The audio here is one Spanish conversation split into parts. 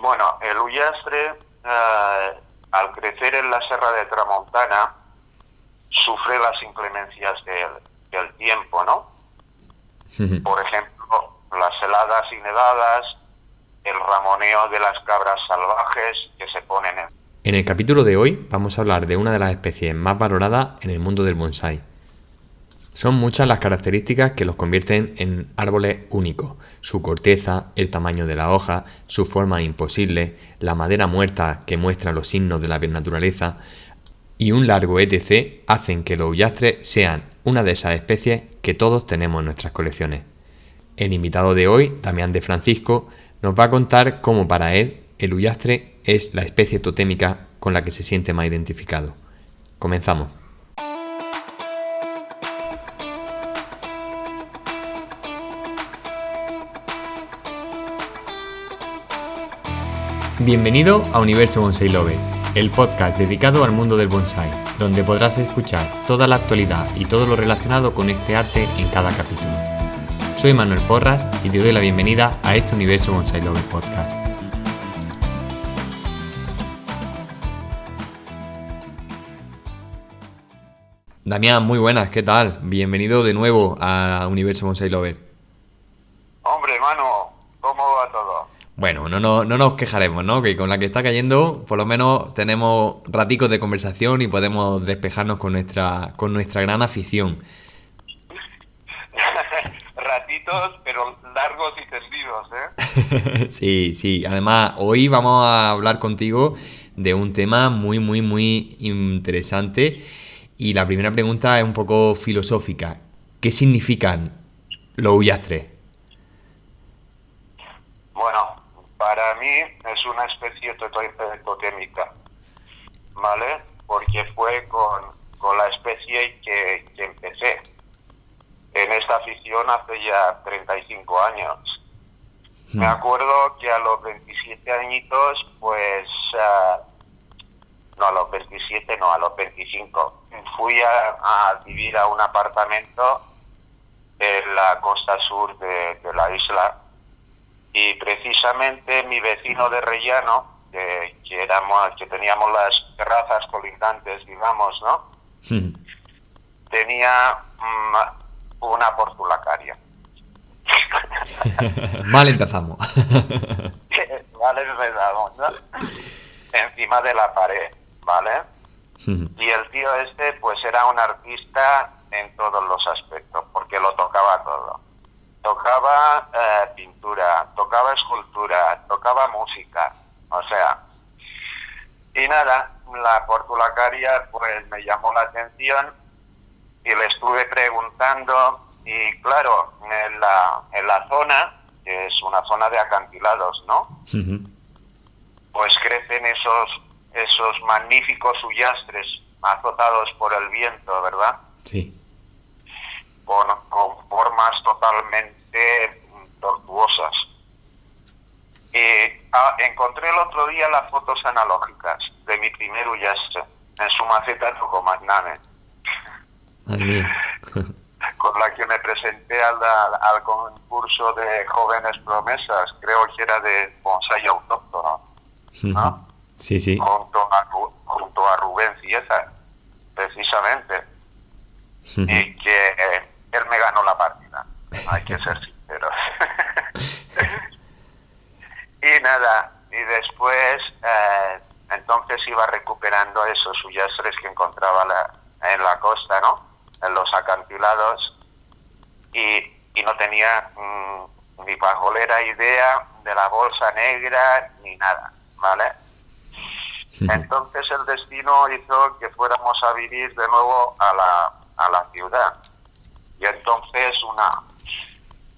Bueno, el ullastre, al crecer en la Serra de Tramontana, sufre las inclemencias del tiempo, ¿no? Por ejemplo, las heladas y nevadas, el ramoneo de las cabras salvajes que se ponen en... En el capítulo de hoy vamos a hablar de una de las especies más valoradas en el mundo del bonsái. Son muchas las características que los convierten en árboles únicos. Su corteza, el tamaño de la hoja, su forma imposible, la madera muerta que muestra los signos de la naturaleza y un largo etc. hacen que los ullastres sean una de esas especies que todos tenemos en nuestras colecciones. El invitado de hoy, Damián de Francisco, nos va a contar cómo para él el ullastre es la especie totémica con la que se siente más identificado. Comenzamos. Bienvenido a Universo Bonsai Lover, el podcast dedicado al mundo del bonsai, donde podrás escuchar toda la actualidad y todo lo relacionado con este arte en cada capítulo. Soy Manuel Porras y te doy la bienvenida a este Universo Bonsai Lover podcast. Damián, muy buenas, ¿qué tal? Bienvenido de nuevo a Universo Bonsai Lover. Hombre, Manu, ¿cómo va todo? Bueno, no nos quejaremos, ¿no? Que con la que está cayendo, por lo menos tenemos raticos de conversación y podemos despejarnos con nuestra gran afición. Ratitos, pero largos y tendidos, ¿eh? Sí. Además, hoy vamos a hablar contigo de un tema muy interesante. Y la primera pregunta es un poco filosófica. ¿Qué significan los ullastres? Bueno, para mí es una especie totémica, ¿vale? Porque fue con la especie que empecé en esta afición hace ya 35 años. Me acuerdo que a los 27 añitos, pues... no, a los 27 no, a los 25. Fui a vivir a un apartamento en la costa sur de la isla. Y precisamente mi vecino de Rellano, que teníamos las terrazas colindantes, digamos, ¿no? Tenía una portulacaria. Mal empezamos. Mal empezamos, ¿no? Encima de la pared, ¿vale? Y el tío este, pues era un artista en todos los aspectos, porque lo tocaba todo. Tocaba pintura, tocaba escultura, tocaba música, o sea, y nada, la portulacaria pues me llamó la atención y le estuve preguntando y claro, en la zona, que es una zona de acantilados, ¿no? Pues crecen esos magníficos ullastres azotados por el viento, ¿verdad? Sí. Con formas totalmente tortuosas. Encontré el otro día las fotos analógicas de mi primer ullastre en su maceta Tucomagnane, con la que me presenté al concurso de jóvenes promesas, creo que era de bonsai autóctono, ¿no? Sí. Junto a Rubén Cieza, precisamente. Y que él me ganó la partida, hay que ser sinceros. Y nada, y después entonces iba recuperando esos ullastres que encontraba en la costa, ¿no? En los acantilados, y no tenía ni pajolera idea de la bolsa negra ni nada, ¿vale? Entonces el destino hizo que fuéramos a vivir de nuevo a la ciudad. Y entonces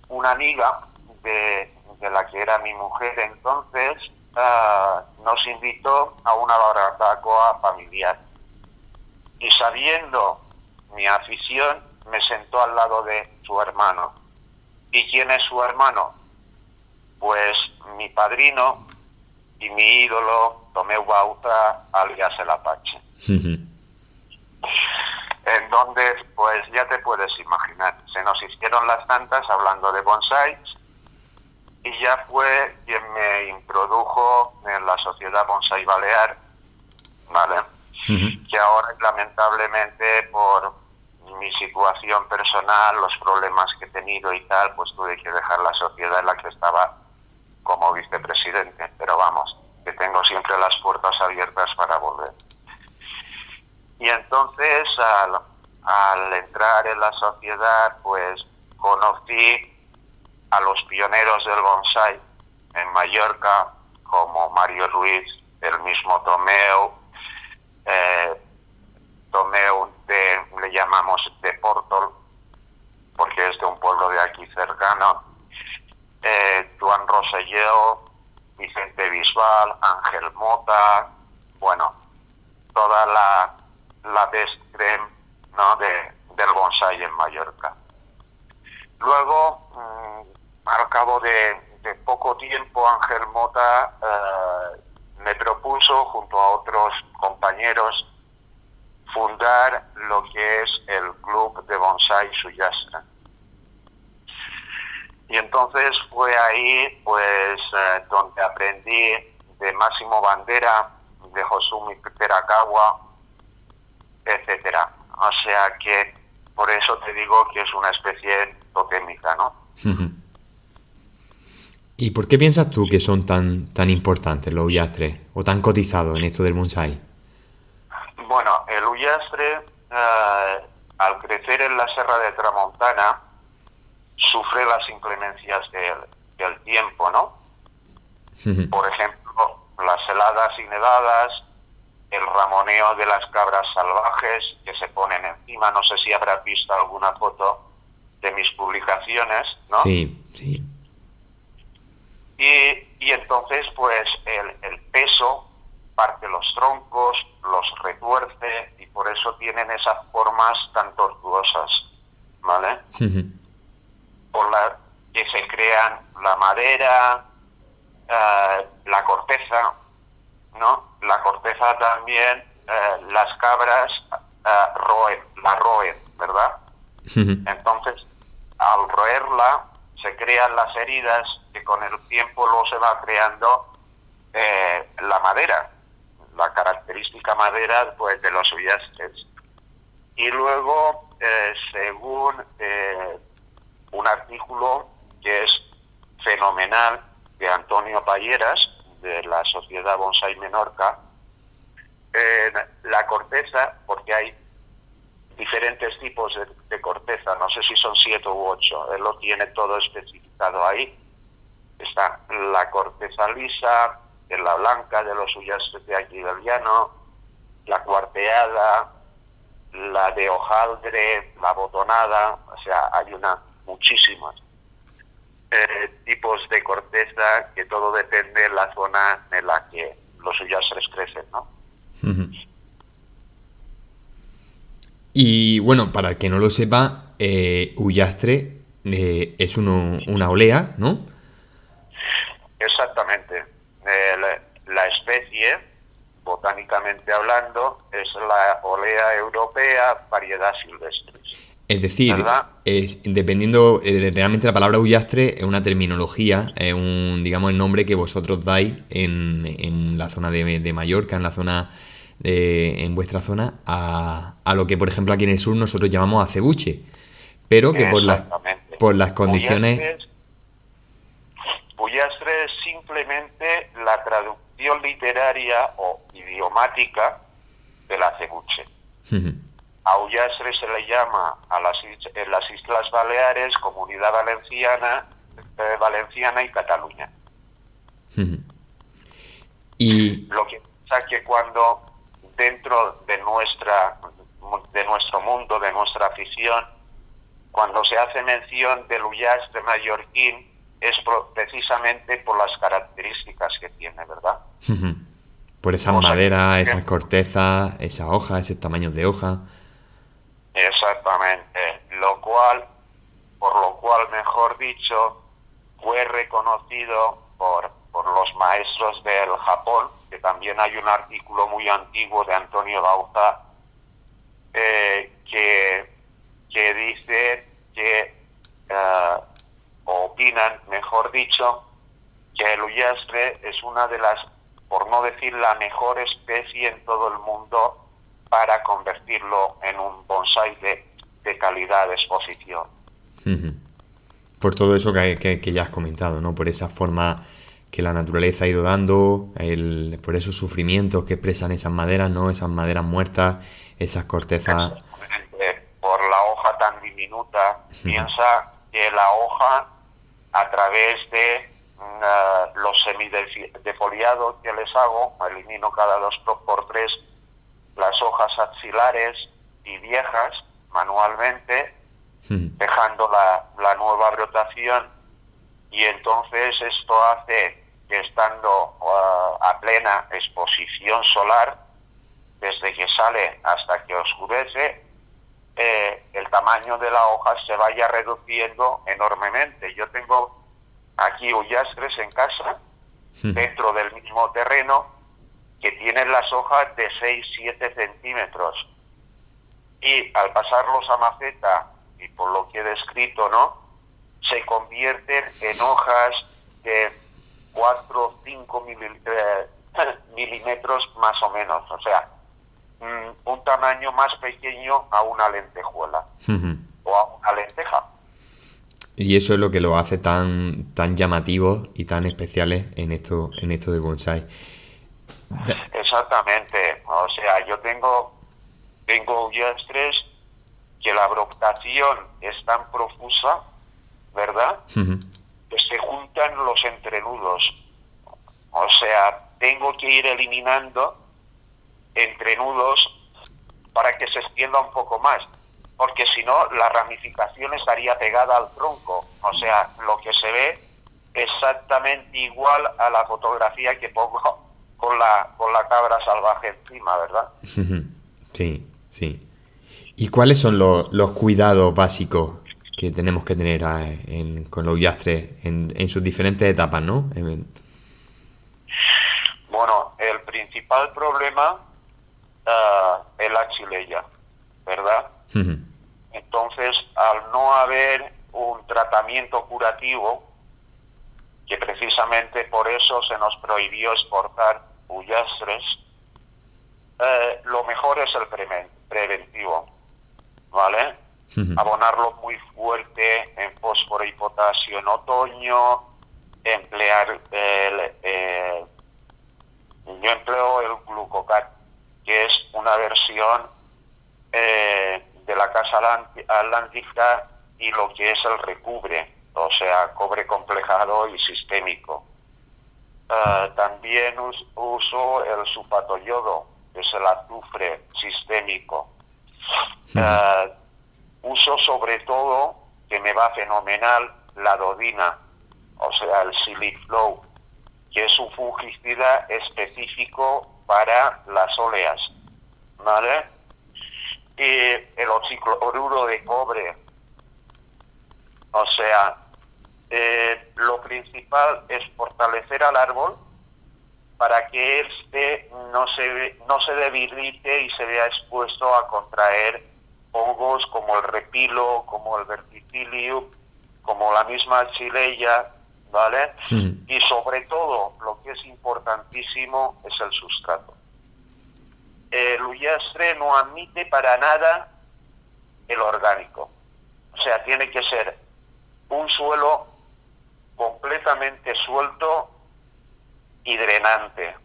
una amiga de la que era mi mujer entonces nos invitó a una barbacoa familiar. Y sabiendo mi afición, me sentó al lado de su hermano. ¿Y quién es su hermano? Pues mi padrino y mi ídolo, Tomeu Bauza, alias el Apache. En donde, pues ya te puedes imaginar, se nos hicieron las tantas hablando de bonsáis, y ya fue quien me introdujo Sociedad Bonsai Balear, ¿vale? Que ahora, lamentablemente, por mi situación personal, los problemas que he tenido y tal, pues tuve que dejar la sociedad en la que estaba como vicepresidente. Pero vamos, que tengo siempre las puertas abiertas para volver. Y entonces, al entrar en la sociedad, pues conocí a los pioneros del bonsai en Mallorca, como Mario Ruiz, el mismo Tomeu, le llamamos de Portol, porque es de un pueblo de aquí cercano, Joan Rosselló, Vicente Bisbal, Ángel Mota, bueno, toda la best creme, ¿no?, del bonsai en Mallorca. Luego, al cabo de poco tiempo, Ángel Mota me propuso, junto a otros compañeros, fundar lo que es el Club de Bonsai Sullastre. Y entonces fue ahí, pues, donde aprendí de Máximo Bandera, de Josumi Terakawa, etcétera. O sea que por eso te digo que es una especie totémica, ¿no? ¿Y por qué piensas tú que son tan importantes los ullastres o tan cotizados en esto del bonsai? Bueno, el ullastre, al crecer en la Serra de Tramontana, sufre las inclemencias del tiempo, ¿no? Por ejemplo, las heladas y nevadas, el ramoneo de las cabras salvajes que se ponen encima. No sé si habrás visto alguna foto de mis publicaciones, ¿no? Sí, sí. Y entonces, pues, el peso parte los troncos, los retuerce, y por eso tienen esas formas tan tortuosas, ¿vale? Por la que se crean la madera, la corteza, ¿no? La corteza también, las cabras la roen, ¿verdad? Entonces, al roerla, se crean las heridas, que con el tiempo luego se va creando la madera, la característica madera, pues, de los ullastres. Y luego, según un artículo que es fenomenal de Antonio Palleras, de la Sociedad Bonsai Menorca, la corteza, porque hay diferentes tipos de corteza, no sé si son 7 u 8, él lo tiene todo especificado ahí. Está la corteza lisa, la blanca de los ullastres de aquí del llano, la cuarteada, la de hojaldre, la botonada, o sea, hay muchísimas tipos de corteza, que todo depende de la zona en la que los ullastres crecen, ¿no? Y bueno, para el que no lo sepa, ullastre es una olea, ¿no? Exactamente. La especie, botánicamente hablando, es la olea europea, variedad silvestre. Es decir, dependiendo, realmente la palabra ullastre es una terminología, es digamos, el nombre que vosotros dais en la zona de Mallorca, en vuestra zona, a lo que, por ejemplo, aquí en el sur nosotros llamamos acebuche, pero que por las condiciones... Ullastre es simplemente la traducción literaria o idiomática del acebuche. A ullastre se le llama en las Islas Baleares, Comunidad Valenciana y Cataluña. Y lo que pasa es que cuando dentro de nuestro mundo, de nuestra afición, cuando se hace mención del ullastre mallorquín, es precisamente por las características que tiene, ¿verdad? Por esas maderas, esas cortezas, esas hojas, esos tamaños de hoja. Exactamente, por lo cual, mejor dicho, fue reconocido por los maestros del Japón, que también hay un artículo muy antiguo de Antonio Bauza, que dice que, opinan, mejor dicho, que el ullastre es una de las por no decir la mejor especie en todo el mundo para convertirlo en un bonsái de calidad de exposición. Ujú. Por todo eso que ya has comentado, ¿no? Por esa forma que la naturaleza ha ido dando, por esos sufrimientos que expresan esas maderas, ¿no? Esas maderas muertas, esas cortezas. Exactamente. Por la hoja tan diminuta, Ujú. piensa que la hoja, a través de los semidefoliados que les hago, elimino cada 2 por 3 las hojas axilares y viejas manualmente, Ujú. dejando la nueva brotación, y entonces esto hace que, estando a plena exposición solar, desde que sale hasta que oscurece, el tamaño de la hoja se vaya reduciendo enormemente. Yo tengo aquí ullastres en casa, Ujú. dentro del mismo terreno, que tienen las hojas de 6-7 centímetros. Y al pasarlos a maceta, y por lo que he descrito, ¿no?, se convierten en hojas de 4 o 5 milímetros más o menos. O sea, un tamaño más pequeño a una lentejuela Ujú. o a una lenteja. Y eso es lo que lo hace tan llamativos y tan especiales en esto del bonsai. Da- Exactamente. O sea, yo tengo ullastres que la brotación es tan profusa, ¿verdad?, Ujú. que se juntan los entrenudos. O sea, tengo que ir eliminando entrenudos para que se extienda un poco más, porque si no, la ramificación estaría pegada al tronco. O sea, lo que se ve exactamente igual a la fotografía que pongo con la cabra salvaje encima, ¿verdad? Ujú. Sí, sí. ¿Y cuáles son los cuidados básicos que tenemos que tener con los ullastres en sus diferentes etapas, ¿no? Bueno, el principal problema es la chileya, ¿verdad? Ujú. Entonces, al no haber un tratamiento curativo, que precisamente por eso se nos prohibió exportar ullastres, lo mejor es el preventivo, ¿vale? Ujú. Abonarlo muy fuerte en fósforo y potasio en otoño, emplear yo empleo el glucocat, que es una versión de la casa atlántica, y lo que es el recubre, o sea, cobre complejado y sistémico. También uso el sulfato yodo, que es el azufre sistémico. Ujú. Uso sobre todo, que me va fenomenal, la dodina, o sea, el Siliflow, que es un fungicida específico para las óleas, ¿vale? Y el oxicloruro de cobre. O sea, lo principal es fortalecer al árbol para que éste no se debilite y se vea expuesto a contraer hongos como el repilo, como el verticillium, como la misma chileya, ¿vale? Ujú. Y sobre todo, lo que es importantísimo es el sustrato. El ullastre no admite para nada el orgánico. O sea, tiene que ser un suelo completamente suelto y drenante,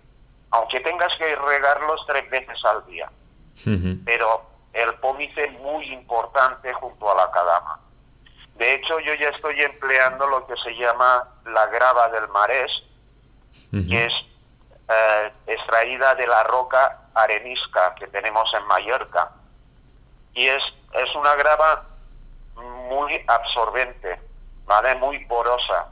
aunque tengas que regarlos 3 veces al día. Ujú. Pero el pómice es muy importante junto a la cadama. De hecho, yo ya estoy empleando lo que se llama la grava del marés, Ujú. que es extraída de la roca arenisca que tenemos en Mallorca. Y es una grava muy absorbente, ¿vale? Muy porosa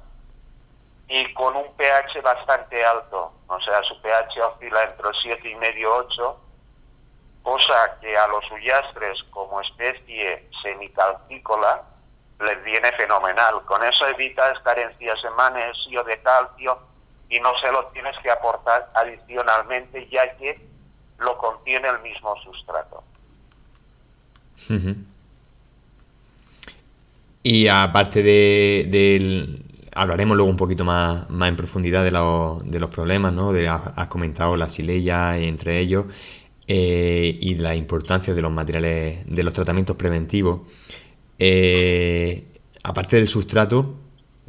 y con un pH bastante alto. O sea, su pH oscila entre 7,5 y 8, cosa que a los ullastres como especie semicalcícola les viene fenomenal. Con eso evitas carencias de magnesio, de calcio, y no se lo tienes que aportar adicionalmente, ya que lo contiene el mismo sustrato. Ujú. Y aparte hablaremos luego un poquito más en profundidad de los problemas, ¿no? Has comentado la sileya entre ellos, y la importancia de los materiales, de los tratamientos preventivos. Aparte del sustrato,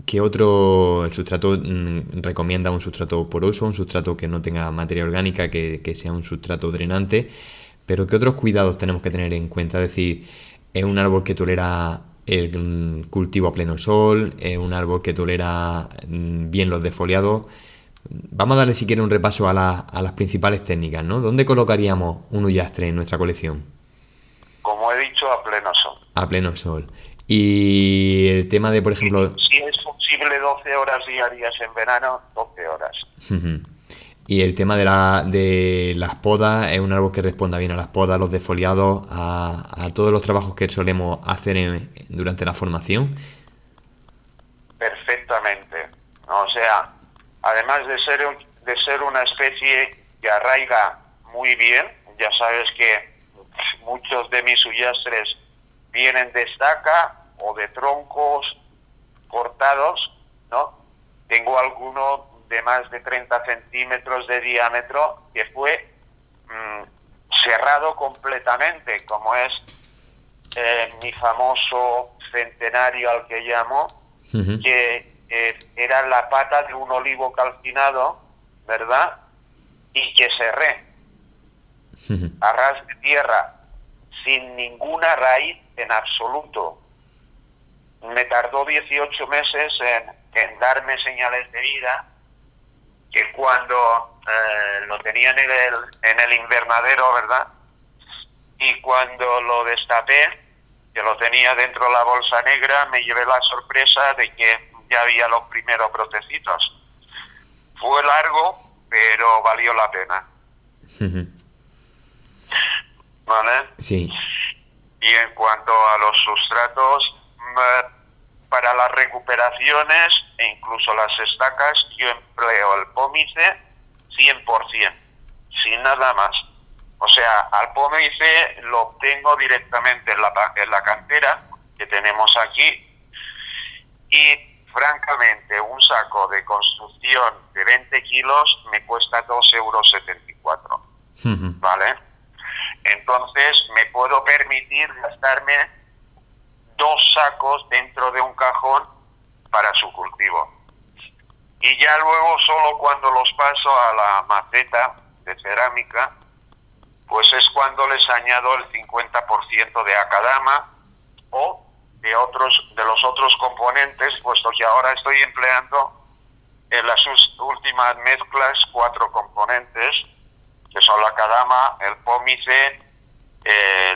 ¿qué otro el sustrato recomienda? ¿Un sustrato poroso, un sustrato que no tenga materia orgánica, que sea un sustrato drenante? Pero ¿qué otros cuidados tenemos que tener en cuenta? Es decir, ¿es un árbol que tolera el cultivo a pleno sol? ¿Es un árbol que tolera bien los defoliados? Vamos a darle si quiere un repaso a las principales técnicas, ¿no? ¿Dónde colocaríamos un Ullastre en nuestra colección? Como he dicho, a pleno sol. A pleno sol. Y el tema de, por ejemplo... Si es posible 12 horas diarias en verano, 12 horas. Y el tema de las podas, es un árbol que responda bien a las podas, los defoliados, a todos los trabajos que solemos hacer durante la formación. Perfectamente. O sea, además de ser una especie que arraiga muy bien, ya sabes que muchos de mis Ullastres vienen de estaca o de troncos cortados, ¿no? Tengo alguno de más de 30 centímetros de diámetro que fue cerrado completamente, como es mi famoso centenario al que llamo, que era la pata de un olivo calcinado, ¿verdad? Y que cerré a ras de tierra, sin ninguna raíz en absoluto. Me tardó 18 meses en darme señales de vida, que cuando lo tenía en el invernadero, ¿verdad? Y cuando lo destapé, que lo tenía dentro de la bolsa negra, me llevé la sorpresa de que ya había los primeros brotecitos. Fue largo, pero valió la pena. ¿Vale? Sí. Y en cuanto a los sustratos, para las recuperaciones e incluso las estacas, yo empleo el pómice 100%, sin nada más. O sea, al pómice lo obtengo directamente en la cantera que tenemos aquí, y francamente un saco de construcción de 20 kilos me cuesta 2,74 €, ¿vale? Entonces me puedo permitir gastarme 2 sacos dentro de un cajón para su cultivo. Y ya luego, solo cuando los paso a la maceta de cerámica, pues es cuando les añado el 50% de acadama o de los otros componentes, puesto que ahora estoy empleando en las últimas mezclas 4 componentes, que son la acadama, el pómice,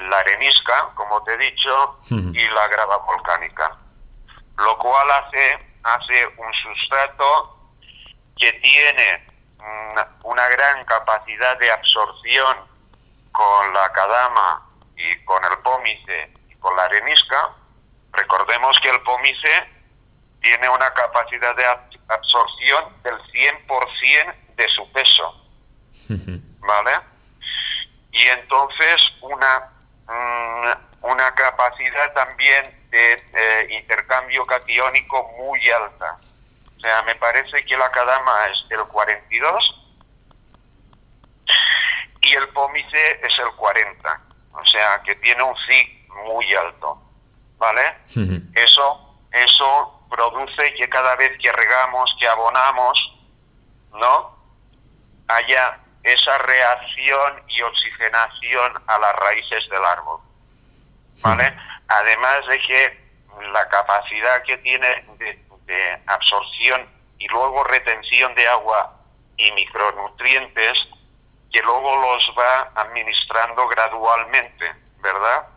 la arenisca, como te he dicho, y la grava volcánica. Lo cual hace un sustrato que tiene una gran capacidad de absorción con la acadama y con el pómice y con la arenisca. Recordemos que el pómice tiene una capacidad de absorción del 100% de su peso, ¿vale? Y entonces una capacidad también de intercambio catiónico muy alta. O sea, me parece que la acadama es del 42 y el pómice es el 40. O sea, que tiene un ZIC muy alto, ¿vale? Eso produce que cada vez que regamos, que abonamos, ¿no?, haya esa reacción y oxigenación a las raíces del árbol, ¿vale? Además de que la capacidad que tiene de absorción y luego retención de agua y micronutrientes, que luego los va administrando gradualmente, ¿verdad?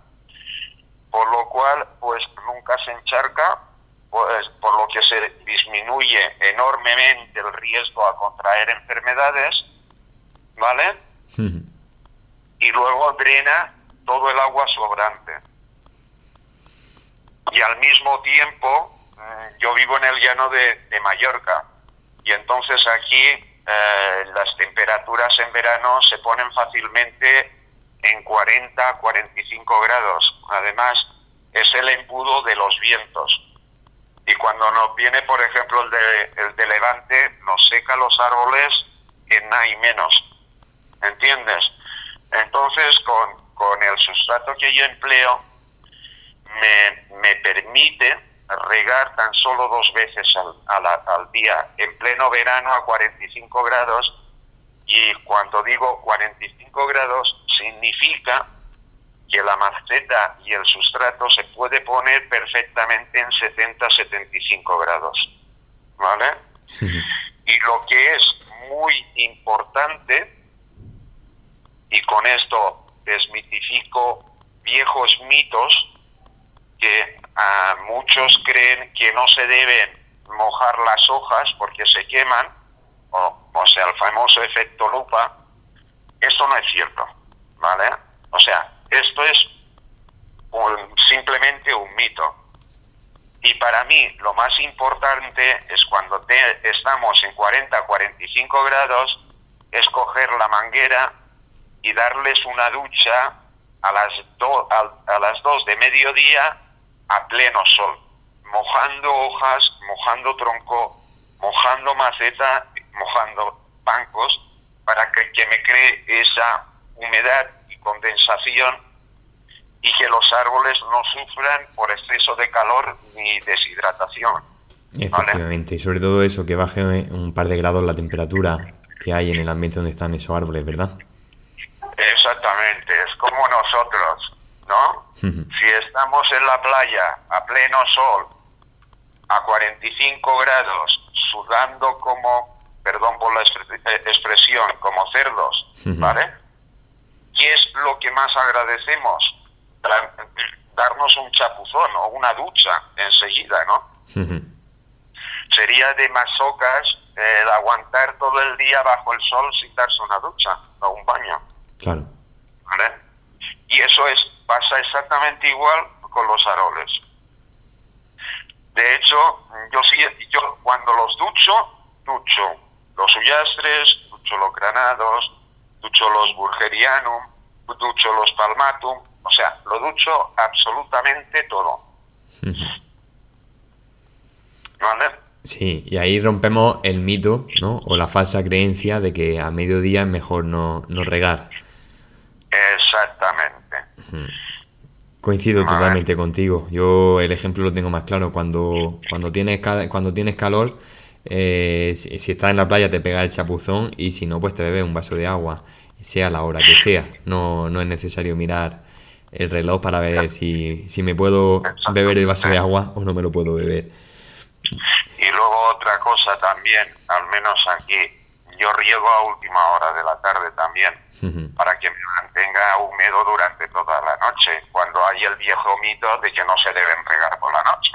Por lo cual, pues nunca se encharca, pues, por lo que se disminuye enormemente el riesgo a contraer enfermedades, ¿vale? Y luego drena todo el agua sobrante. Y al mismo tiempo, yo vivo en el llano de Mallorca, y entonces aquí las temperaturas en verano se ponen fácilmente en 40, 45 grados. Además, es el embudo de los vientos. Y cuando nos viene, por ejemplo, el de Levante, nos seca los árboles en nada y menos, ¿entiendes? Entonces, con el sustrato que yo empleo, me permite regar tan solo 2 veces al día, en pleno verano a 45 grados, y cuando digo 45 grados, significa que la maceta y el sustrato se puede poner perfectamente en 70-75 grados, ¿vale? Y lo que es muy importante, y con esto desmitifico viejos mitos, que muchos creen que no se deben mojar las hojas porque se queman, o sea, el famoso efecto lupa. Esto no es cierto, ¿vale? O sea, esto es simplemente un mito. Y para mí lo más importante es cuando estamos en 40-45 grados, es coger la manguera y darles una ducha a las 2 de mediodía a pleno sol, mojando hojas, mojando tronco, mojando maceta, mojando bancos, para que me cree esa humedad y condensación y que los árboles no sufran por exceso de calor ni deshidratación. Efectivamente, ¿vale? Y sobre todo eso, que baje un par de grados la temperatura que hay en el ambiente donde están esos árboles, ¿verdad? Exactamente, es como nosotros, ¿no? Si estamos en la playa a pleno sol, a 45 grados, sudando como, perdón por la expresión, como cerdos, ¿vale? ¿Qué es lo que más agradecemos? Darnos un chapuzón o una ducha enseguida, ¿no? Sería de masocas el aguantar todo el día bajo el sol sin darse una ducha o un baño. Claro. ¿Vale? Y eso pasa exactamente igual con los árboles. De hecho, yo cuando los ducho los uyastres, ducho los granados, ducho los burgerianum, ducho los palmatum, o sea, lo ducho absolutamente todo. ¿Vale? Sí, y ahí rompemos el mito, ¿no? O la falsa creencia de que a mediodía es mejor no regar. Exactamente. Coincido totalmente contigo. Yo el ejemplo lo tengo más claro. Cuando tienes calor, si estás en la playa te pega el chapuzón, y si no, pues te bebes un vaso de agua, sea la hora que sea. No es necesario mirar el reloj para ver si me puedo beber el vaso de agua o no me lo puedo beber. Y luego otra cosa también, al menos aquí, yo riego a última hora de la tarde también, para que me mantenga húmedo durante toda la noche, cuando hay el viejo mito de que no se deben regar por la noche.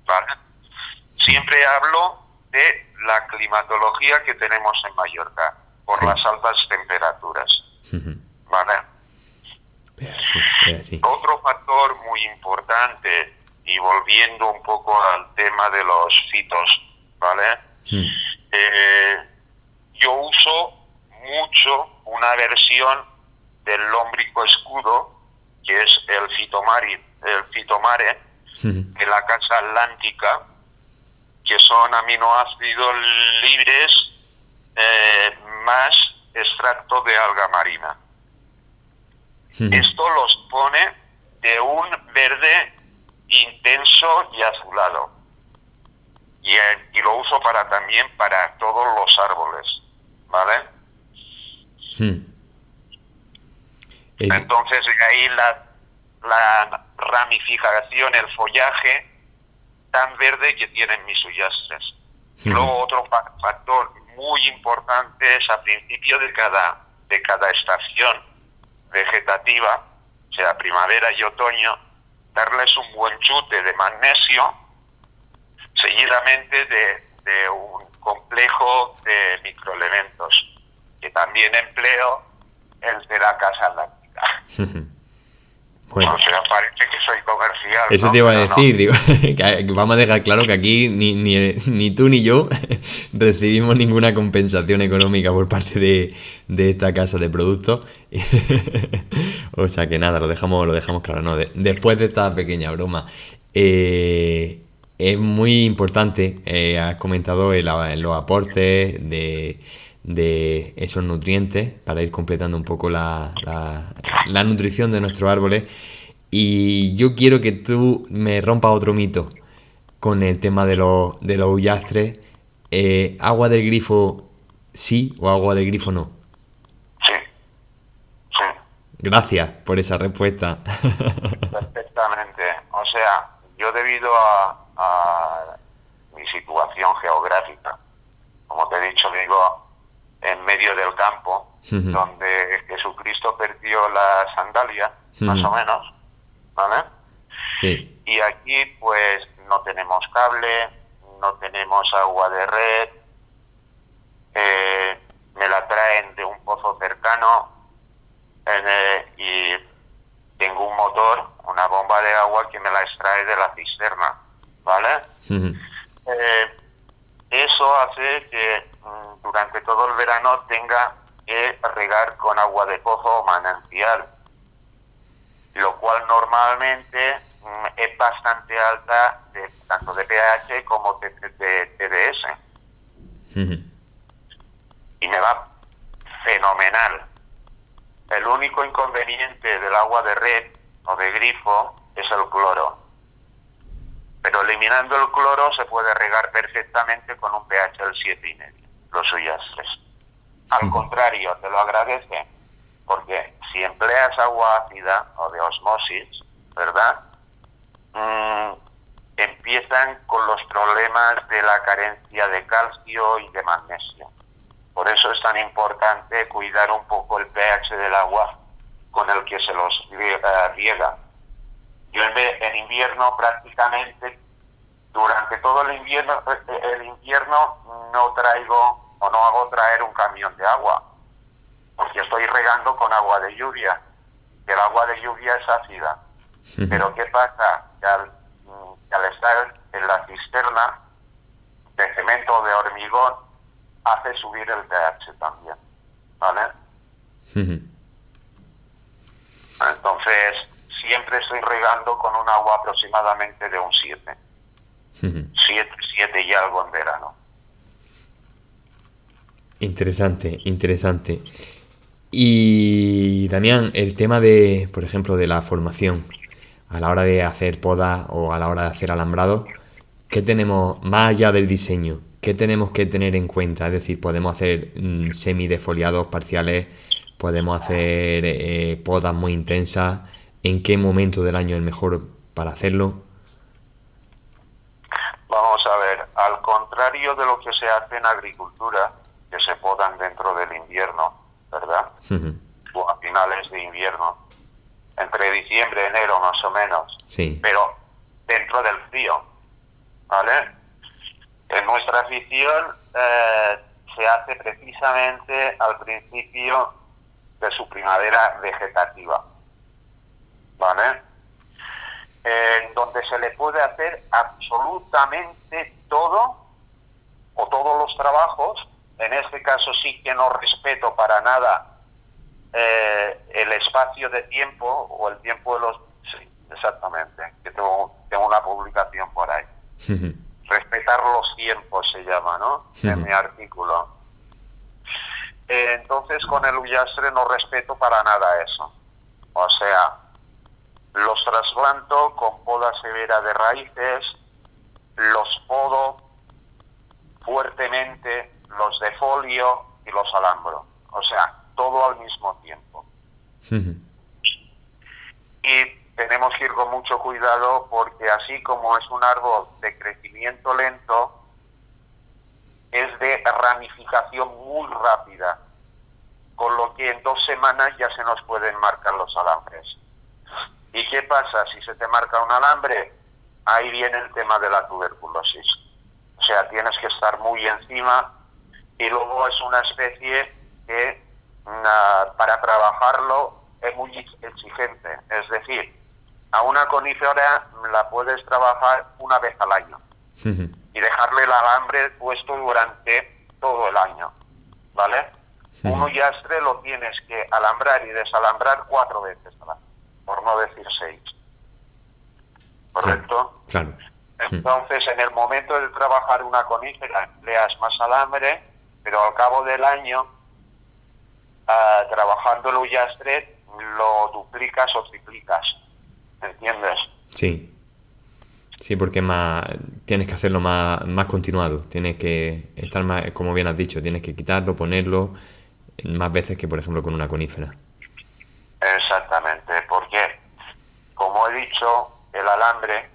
¿Vale? Siempre hablo de la climatología que tenemos en Mallorca, por las altas temperaturas. ¿Vale? Sí. Otro factor muy importante, y volviendo un poco al tema de los fitos, ¿vale? Yo uso mucho una versión del lómbrico escudo, que es el fitomare de la Casa Atlántica, que son aminoácidos libres más extracto de alga marina. Esto los pone de un verde intenso y azulado, y lo uso también para todos los árboles, ¿vale? Entonces ahí la ramificación, el follaje tan verde que tienen mis uyastres. Luego otro factor muy importante es a principio de cada estación vegetativa, sea primavera y otoño, darles un buen chute de magnesio, seguidamente de un complejo de microelementos, que también empleo el de la Casa Atlántica. Bueno. O sea, parece que soy comercial. Eso, ¿no? Te iba a decir, digo, que vamos a dejar claro que aquí ni tú ni yo recibimos ninguna compensación económica por parte de esta casa de productos. O sea que nada, lo dejamos claro, ¿no? Después de esta pequeña broma, es muy importante. Has comentado los aportes de esos nutrientes para ir completando un poco la nutrición de nuestros árboles. Y yo quiero que tú me rompas otro mito con el tema de los huyastres. ¿Agua del grifo sí o agua del grifo no? Sí, sí, Gracias por esa respuesta. perfectamente. O sea, yo debido a mi situación geográfica, como te he dicho, vivo en medio del campo, donde Jesucristo perdió la sandalia, más o menos, ¿vale? Sí. Y aquí pues no tenemos cable, no tenemos agua de red, me la traen de un pozo cercano, y tengo un motor, una bomba de agua que me la extrae de la cisterna, ¿vale? Eso hace que durante todo el verano tenga que regar con agua de pozo o manantial, lo cual normalmente es bastante alta, tanto de pH como de TDS. Y me va fenomenal. El único inconveniente del agua de red o de grifo es el cloro. Pero eliminando el cloro se puede regar perfectamente con un pH del 7,5, los huyastres. Al contrario, te lo agradece, porque si empleas agua ácida o de osmosis, ¿verdad? Empiezan con los problemas de la carencia de calcio y de magnesio. Por eso es tan importante cuidar un poco el pH del agua con el que se los riega. Yo en invierno prácticamente, durante todo el invierno no traigo o no hago traer un camión de agua, porque estoy regando con agua de lluvia, que el agua de lluvia es ácida. Pero ¿qué pasa? Que al estar en la cisterna de cemento o de hormigón, hace subir el pH también, ¿vale? Entonces, siempre estoy regando con un agua aproximadamente de un 7. 7 y algo en verano. Interesante, interesante. Y Damián, el tema de, por ejemplo, de la formación a la hora de hacer poda o a la hora de hacer alambrado, ¿qué tenemos más allá del diseño? ¿Qué tenemos que tener en cuenta? Es decir, podemos hacer semidefoliados parciales, podemos hacer podas muy intensas. ¿En qué momento del año es el mejor para hacerlo? Vamos a ver, al contrario de lo que se hace en agricultura, que se podan dentro del invierno, ¿verdad? O a finales de invierno, entre diciembre y enero más o menos, Sí. Pero dentro del frío, ¿vale? En nuestra afición se hace precisamente al principio de su primavera vegetativa, ¿vale? Donde se le puede hacer absolutamente todo o todos los trabajos. En este caso sí que no respeto para nada el espacio de tiempo o el tiempo de los... Sí, exactamente, que tengo una publicación por ahí. Respetar los tiempos se llama, ¿no? En mi artículo. Entonces con el huyastre no respeto para nada eso. O sea, los trasplanto con poda severa de raíces, los podo fuertemente, los defolio y los alambro. O sea, todo al mismo tiempo. Y tenemos que ir con mucho cuidado porque así como es un árbol de crecimiento lento, es de ramificación muy rápida, con lo que en 2 semanas ya se nos pueden marcar los alambres. ¿Y qué pasa? Si se te marca un alambre, ahí viene el tema de la tuberculosis. O sea, tienes que estar muy encima y luego es una especie que para trabajarlo es muy exigente. Es decir, a una conífera la puedes trabajar una vez al año y dejarle el alambre puesto durante todo el año, ¿vale? Un huyastre lo tienes que alambrar y desalambrar 4 veces al año, por no decir 6. ¿Correcto? Claro. Entonces, en el momento de trabajar una conífera empleas más alambre, pero al cabo del año, trabajando el ullastre, lo duplicas o triplicas. ¿Entiendes? Sí. Sí, porque tienes que hacerlo más continuado. Tienes que estar más, como bien has dicho, tienes que quitarlo, ponerlo más veces que, por ejemplo, con una conífera. Exactamente, porque, como he dicho, el alambre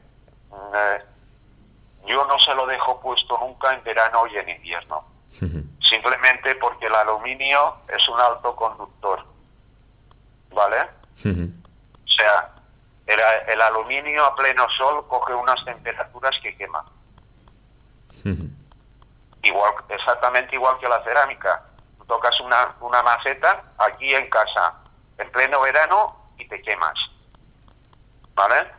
yo no se lo dejo puesto nunca en verano y en invierno. Simplemente porque el aluminio es un alto conductor, ¿vale? O sea, el aluminio a pleno sol coge unas temperaturas que quema. Exactamente igual que la cerámica. Tú tocas una maceta aquí en casa, en pleno verano, y te quemas, ¿vale?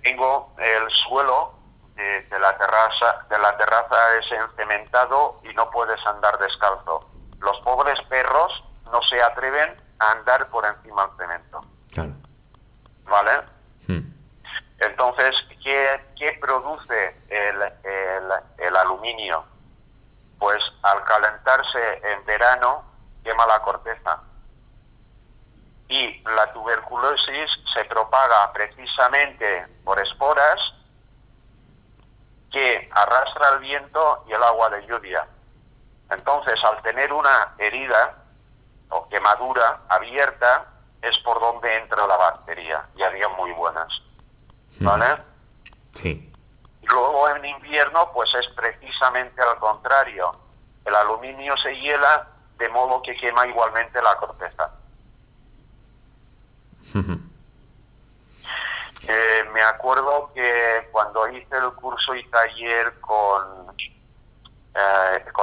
Tengo el suelo de la terraza es encementado y no puedes andar descalzo. Los pobres perros no se atreven a andar por encima del cemento. Claro. ¿Vale? Entonces, ¿qué produce el aluminio? Pues al calentarse en verano quema la corteza. Y la tuberculosis se propaga precisamente por esporas que arrastra el viento y el agua de lluvia. Entonces, al tener una herida o quemadura abierta, es por donde entra la bacteria, y había muy buenas, ¿vale? Sí. Y luego en invierno, pues es precisamente al contrario. El aluminio se hiela de modo que quema igualmente la corteza. Me acuerdo que cuando hice el curso y taller con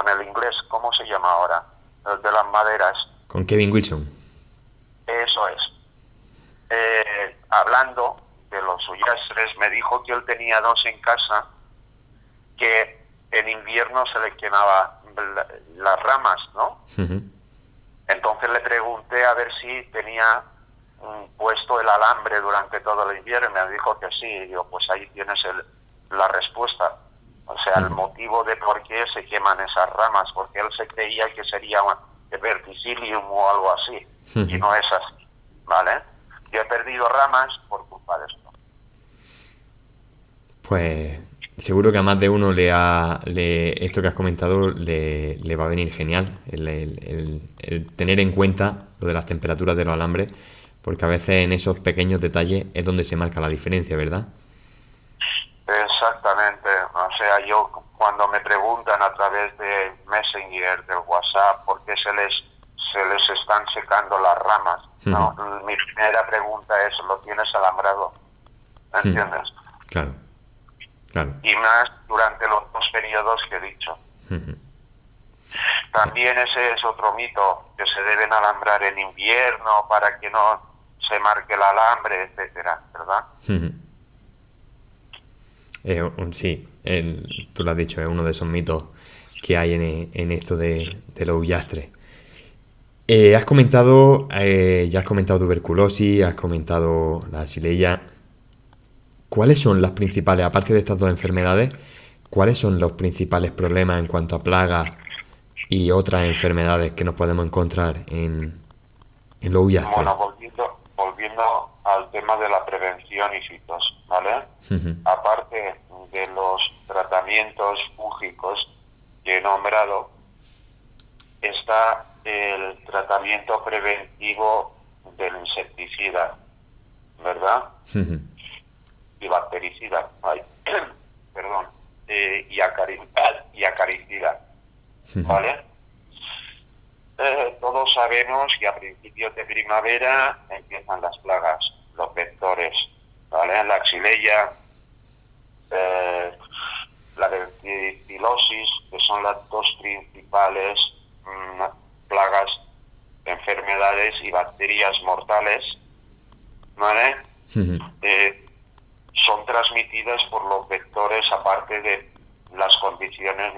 el inglés, ¿cómo se llama ahora? El de las maderas. Con Kevin Wilson. Eso es. Hablando de los ullastres, me dijo que él tenía 2 en casa, que en invierno se le quemaba las ramas, ¿no? Entonces le pregunté a ver si tenía puesto el alambre durante todo el invierno, y me dijo que sí. Y digo, pues ahí tienes la respuesta. O sea, el motivo de por qué se queman esas ramas, porque él se creía que sería verticillium o algo así, y no es así, ¿vale? Yo he perdido ramas por culpa de esto. Pues seguro que a más de uno esto que has comentado le va a venir genial, el tener en cuenta lo de las temperaturas de los alambres, porque a veces en esos pequeños detalles es donde se marca la diferencia, ¿verdad? Exactamente. O sea, yo cuando me preguntan a través de Messenger, del WhatsApp, por qué se les están secando las ramas, no, mi primera pregunta es, ¿lo tienes alambrado? ¿Entiendes? Claro. Y más durante los 2 periodos que he dicho. También ese es otro mito, que se deben alambrar en invierno para que no se marque el alambre, etcétera, ¿verdad? Sí, tú lo has dicho, es uno de esos mitos que hay en esto de los ullastres. Ya has comentado tuberculosis, has comentado la xylella. ¿Cuáles son las principales, aparte de estas 2 enfermedades, cuáles son los principales problemas en cuanto a plagas y otras enfermedades que nos podemos encontrar en los ullastres? Bueno, volviendo al tema de la prevención y fitos, ¿vale? Aparte de los tratamientos fúngicos que he nombrado, está el tratamiento preventivo del insecticida, ¿verdad? Y bactericida, perdón, y acaricida, ¿vale? Todos sabemos que a principios de primavera empiezan las plagas, los vectores, ¿vale? La xylella, la verticilosis, que son las 2 principales plagas, enfermedades y bacterias mortales, ¿vale? Son transmitidas por los vectores, aparte de las condiciones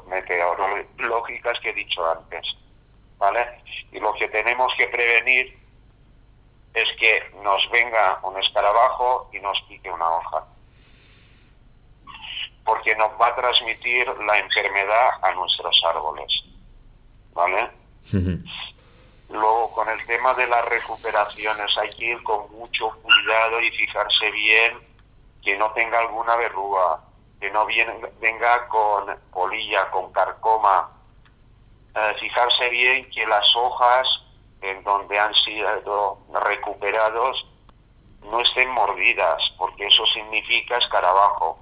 meteorológicas que he dicho antes, ¿vale? Y lo que tenemos que prevenir es que nos venga un escarabajo y nos pique una hoja, porque nos va a transmitir la enfermedad a nuestros árboles, ¿vale? Luego, con el tema de las recuperaciones, hay que ir con mucho cuidado y fijarse bien que no tenga alguna verruga, que no venga con polilla, con carcoma. Fijarse bien que las hojas en donde han sido recuperados no estén mordidas, porque eso significa escarabajo.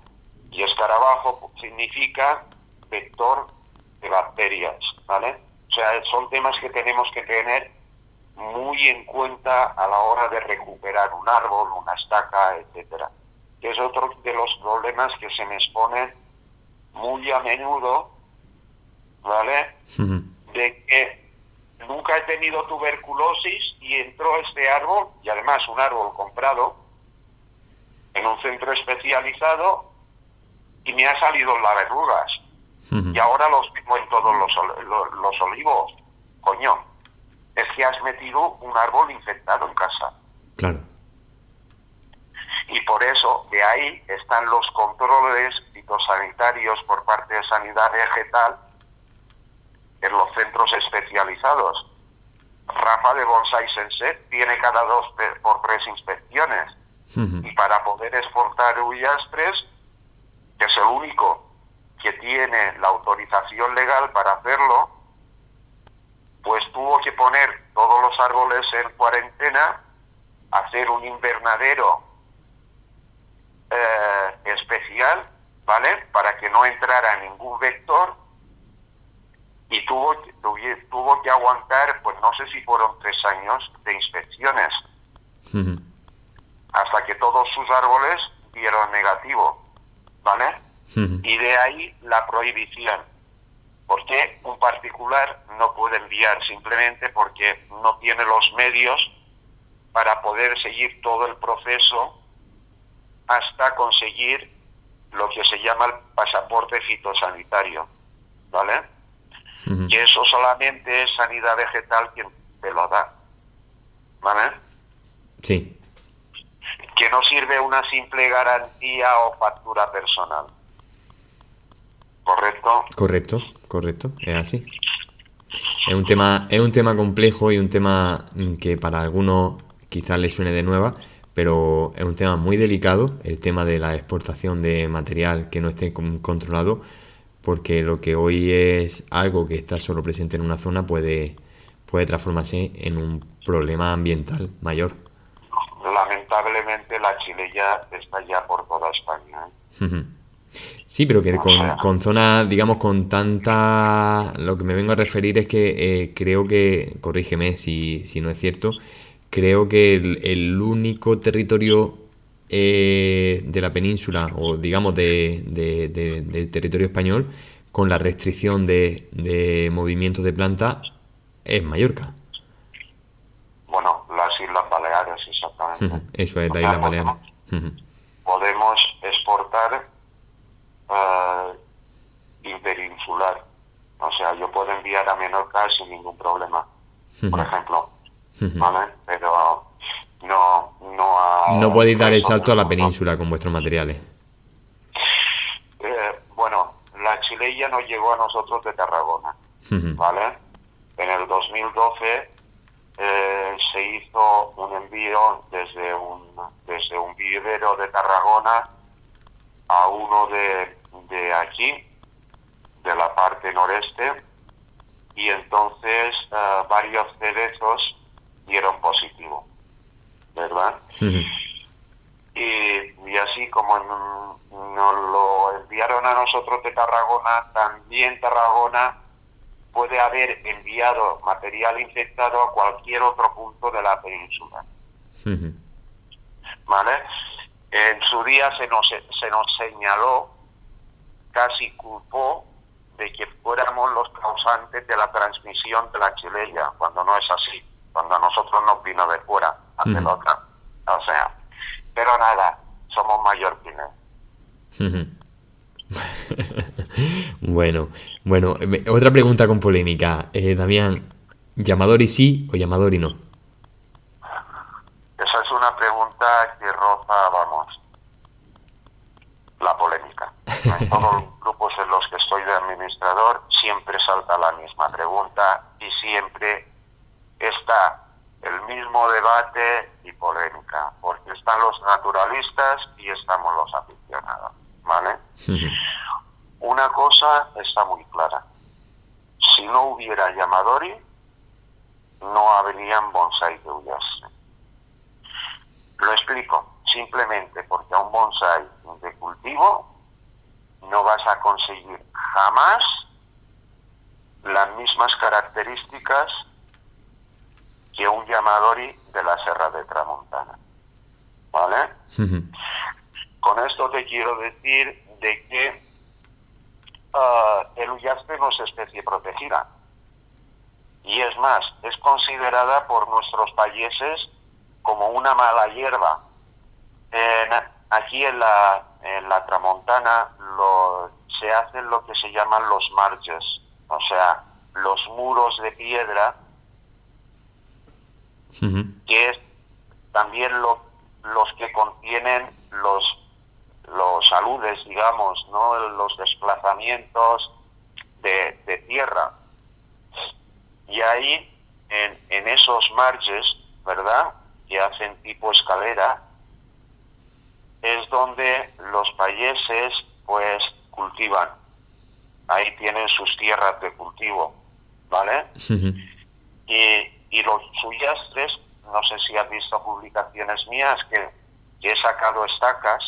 Y escarabajo significa vector de bacterias, ¿vale? O sea, son temas que tenemos que tener muy en cuenta a la hora de recuperar un árbol, una estaca, etcétera. Que es otro de los problemas que se me exponen muy a menudo, ¿vale? De que nunca he tenido tuberculosis y entró este árbol, y además un árbol comprado en un centro especializado, y me ha salido las verrugas. Y ahora los tengo en todos los olivos. Coño, es que has metido un árbol infectado en casa. Claro. Y por eso, de ahí están los controles fitosanitarios por parte de Sanidad Vegetal en los centros especializados. Rafa de Bonsai Sensei tiene cada 2 por 3 inspecciones. Y para poder exportar Ullastres, que es el único que tiene la autorización legal para hacerlo, pues tuvo que poner todos los árboles en cuarentena, hacer un invernadero especial, ¿vale? Para que no entrara ningún vector, y tuvo que aguantar, pues no sé si fueron 3 años de inspecciones, hasta que todos sus árboles dieron negativo, ¿vale? Y de ahí la prohibición, porque un particular no puede enviar, simplemente porque no tiene los medios para poder seguir todo el proceso hasta conseguir lo que se llama el pasaporte fitosanitario, ¿vale? Y eso solamente es Sanidad Vegetal quien te lo da, ¿vale? Sí. Que no sirve una simple garantía o factura personal. ¿Correcto? Correcto, es así. Es un tema complejo y un tema que para algunos quizás les suene de nueva, pero es un tema muy delicado, el tema de la exportación de material que no esté controlado, porque lo que hoy es algo que está solo presente en una zona puede transformarse en un problema ambiental mayor. Lamentablemente la chilella está ya por toda España, ¿eh? Sí, pero que con zonas, digamos, con tanta... Lo que me vengo a referir es que creo que, corrígeme si no es cierto, creo que el único territorio de la península, o digamos del territorio español, con la restricción de movimientos de planta es Mallorca. Bueno, las Islas Baleares, exactamente. Eso es, las Islas Baleares. Podemos exportar interinsular. O sea, yo puedo enviar a Menorca sin ningún problema, por ejemplo. ¿Vale? Pero no podéis dar el salto a la península con vuestros materiales. Bueno, la chilella nos llegó a nosotros de Tarragona, ¿vale? En el 2012 se hizo un envío desde un vivero de Tarragona a uno de aquí, de la parte noreste, y entonces varios cerezos dieron positivo, ¿verdad? Y así como nos lo enviaron a nosotros de Tarragona, también Tarragona puede haber enviado material infectado a cualquier otro punto de la península. ¿Vale? En su día se nos señaló, casi culpó, de que fuéramos los causantes de la transmisión de la chilella, cuando no es así, cuando a nosotros nos vino de fuera, a pelota. O sea, pero nada, somos mallorquines. Bueno, otra pregunta con polémica. Damián, ¿Yamadori sí o Yamadori no? Esa es una pregunta que roza, vamos, la polémica. En todos los grupos en los que estoy de administrador siempre salta la misma pregunta y siempre está el mismo debate y polémica, porque están los naturalistas y estamos los aficionados, ¿vale? Una cosa está muy clara: si no hubiera Yamadori, no habrían bonsai de Ullastre. Lo explico, simplemente porque a un bonsai de cultivo no vas a conseguir jamás las mismas características que un Yamadori de la Serra de Tramontana, ¿vale? Con esto te quiero decir de que el Ullastre no es especie protegida, y es más, es considerada por nuestros payeses como una mala hierba. Aquí en la Tramontana se hacen lo que se llaman los marges, o sea, los muros de piedra, que es también los que contienen los aludes, digamos, ¿no? Los desplazamientos de tierra. Y ahí, en esos marges, ¿verdad?, que hacen tipo escalera, es donde los payeses, pues, cultivan. Ahí tienen sus tierras de cultivo, ¿vale? Y los Ullastres, no sé si has visto publicaciones mías que he sacado estacas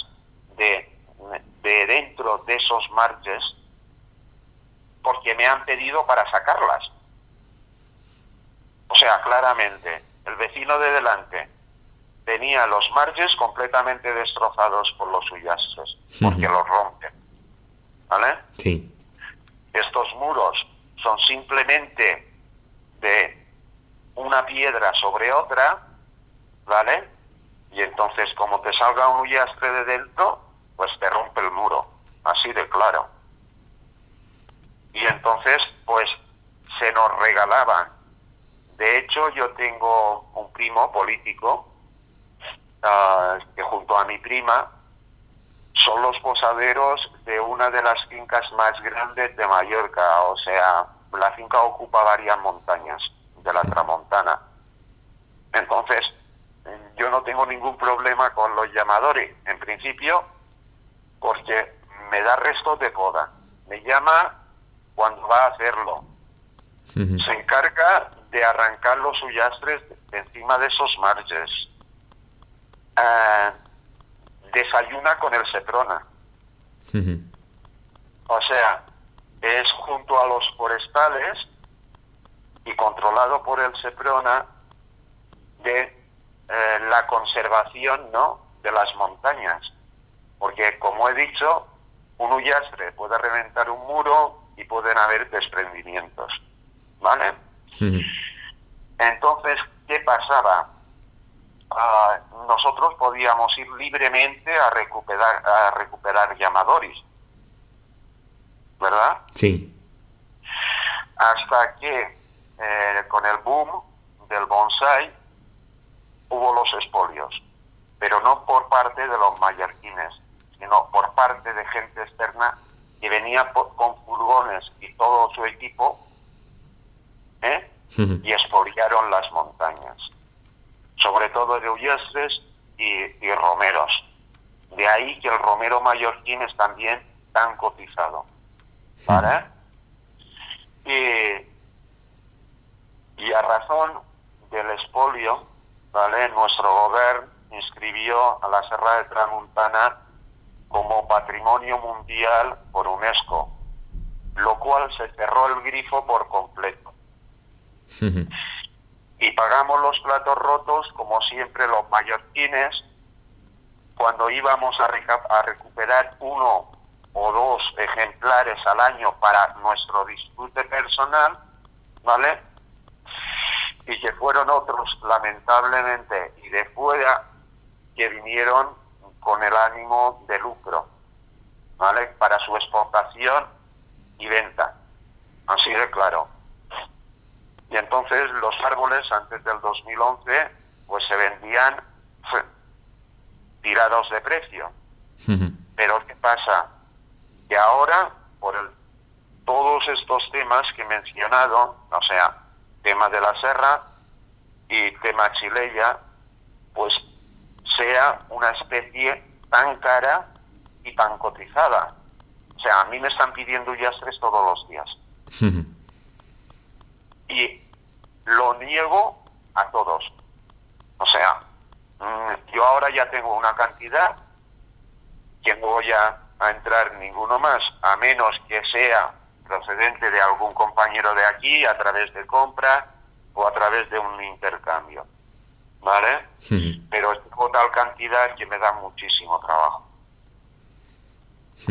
de dentro de esos marges, porque me han pedido para sacarlas. O sea, claramente, el vecino de delante tenía los marges completamente destrozados por los Ullastres, porque los rompen, ¿vale? Sí. Estos muros son simplemente de una piedra sobre otra, ¿vale? Y entonces, como te salga un Ullastre de dentro, pues te rompe el muro, así de claro. Y entonces, pues, se nos regalaban. De hecho, yo tengo un primo político que junto a mi prima son los posaderos de una de las fincas más grandes de Mallorca. O sea, la finca ocupa varias montañas de la Tramontana. Entonces, yo no tengo ningún problema con los Yamadori, en principio, porque me da restos de poda. Me llama cuando va a hacerlo. Se encarga de arrancar los Ullastres de encima de esos marges. Desayuna con el Seprona. O sea, es junto a los forestales y controlado por el Seprona de la conservación, ¿no?, de las montañas. Porque, como he dicho, un Ullastre puede reventar un muro y pueden haber desprendimientos, ¿vale? Entonces, ¿qué pasaba? Nosotros podíamos ir libremente a recuperar Yamadoris, ¿verdad? Sí. Hasta que con el boom del bonsai hubo los expolios, pero no por parte de los mallorquines, sino por parte de gente externa que venía con furgones y todo su equipo, y expoliaron las montañas, sobre todo de Ullastres y romeros. De ahí que el romero mallorquín es también tan cotizado, ¿vale? Y a razón del expolio, ¿vale?, nuestro gobierno inscribió a la Serra de Tramontana como Patrimonio Mundial por UNESCO, lo cual se cerró el grifo por completo. Y pagamos los platos rotos, como siempre, los mallorquines, cuando íbamos a recuperar uno o dos ejemplares al año para nuestro disfrute personal, ¿vale? Y que fueron otros, lamentablemente, y de fuera, que vinieron con el ánimo de lucro, ¿vale?, para su exportación y venta, así de claro. Y entonces los árboles antes del 2011 pues se vendían tirados de precio. Pero ¿qué pasa? Y ahora, todos estos temas que he mencionado, o sea, tema de la serra y tema Chileya, pues sea una especie tan cara y tan cotizada. O sea, a mí me están pidiendo ullastres todos los días. Y lo niego a todos. O sea, yo ahora ya tengo una cantidad que no voy a entrar ninguno más, a menos que sea procedente de algún compañero de aquí, a través de compra o a través de un intercambio, ¿vale? Pero tengo tal cantidad que me da muchísimo trabajo.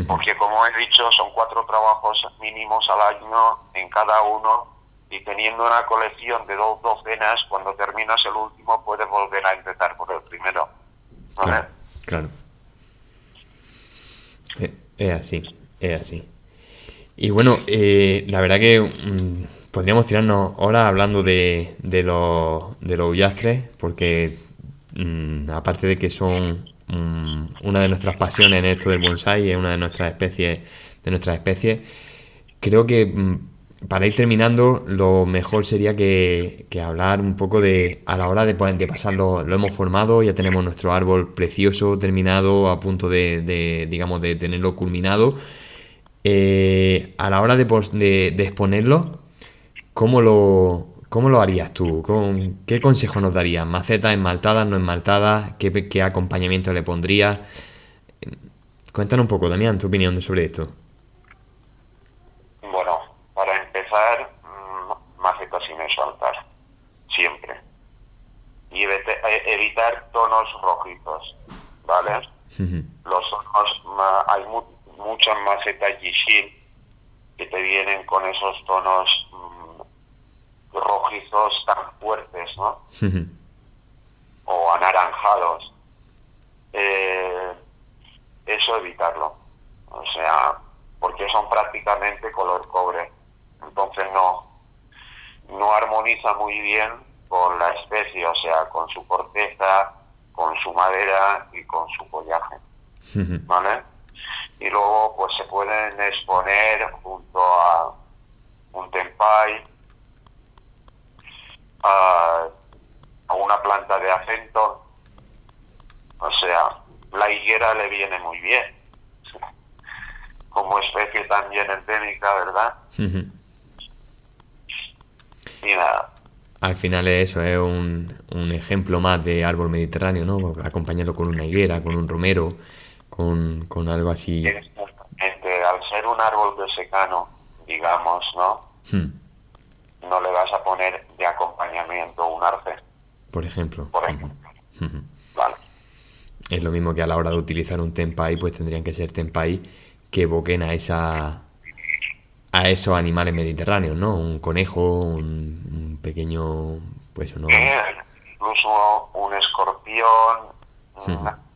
Porque, como he dicho, son 4 trabajos mínimos al año en cada uno, y teniendo una colección de 2 docenas, cuando terminas el último puedes volver a empezar por el primero, ¿vale? Claro. Es así. Y bueno, la verdad que podríamos tirarnos horas hablando de los ullastres, porque aparte de que son una de nuestras pasiones en esto del bonsai, es una de nuestras especies, creo que para ir terminando, lo mejor sería que hablar un poco de, a la hora de pasarlo, lo hemos formado, ya tenemos nuestro árbol precioso, terminado, a punto digamos, de tenerlo culminado. A la hora de exponerlo, ¿cómo lo harías tú? ¿Qué consejo nos darías? ¿Macetas esmaltadas, no esmaltadas? ¿Qué acompañamiento le pondrías? Cuéntanos un poco, Damián, tu opinión sobre esto. Bueno, para empezar, macetas sin esmaltar, siempre. Y evitar tonos rojizos, ¿vale? Los tonos, hay muchas macetas Yixin que te vienen con esos tonos rojizos tan fuertes, ¿no? O anaranjados. Eso evitarlo. O sea, porque son prácticamente color cobre. Entonces no armoniza muy bien con la especie, o sea, con su corteza, con su madera y con su follaje, ¿vale? Y luego pues se pueden exponer junto a un tenpai, a una planta de acento. O sea, la higuera le viene muy bien como especie también endémica, ¿verdad? Y nada. Al final eso es un ejemplo más de árbol mediterráneo, ¿no? Acompañado con una higuera, con un romero, con algo así. Al ser un árbol de secano, digamos, ¿no? No le vas a poner de acompañamiento un arce. Por ejemplo. Vale. Es lo mismo que a la hora de utilizar un tenpai, pues tendrían que ser tenpai que evoquen a esos animales mediterráneos, ¿no? Un conejo, un pequeño, pues no. Incluso un escorpión.